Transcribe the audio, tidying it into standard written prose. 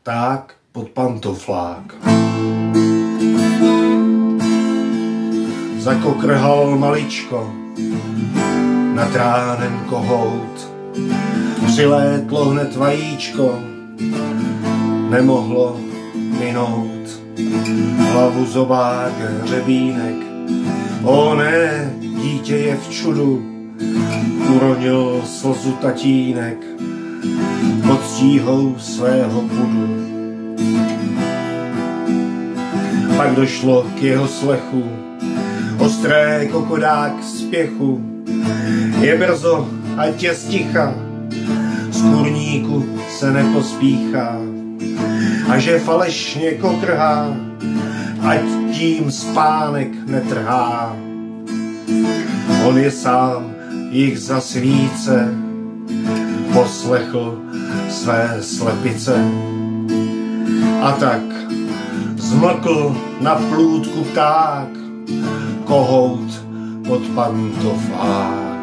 pták pod pantoflák. Zakokrhal maličko, nad ránem kohout, přilétlo hned vajíčko, nemohlo minout. Hlavu zobák hřebínek, o ne, dítě je v čudu, uronil slzu tatínek pod stíhou svého pudu. Pak došlo k jeho slechu, ostré kokodák spěchu, je brzo, ať je sticha, z kurníku se nepospíchá, a že falešně kokrhá, ať tím spánek netrhá. On je sám jich zasvíce, poslechl své slepice. A tak zmlkl na plůdku pták, kohout pod pantoflák.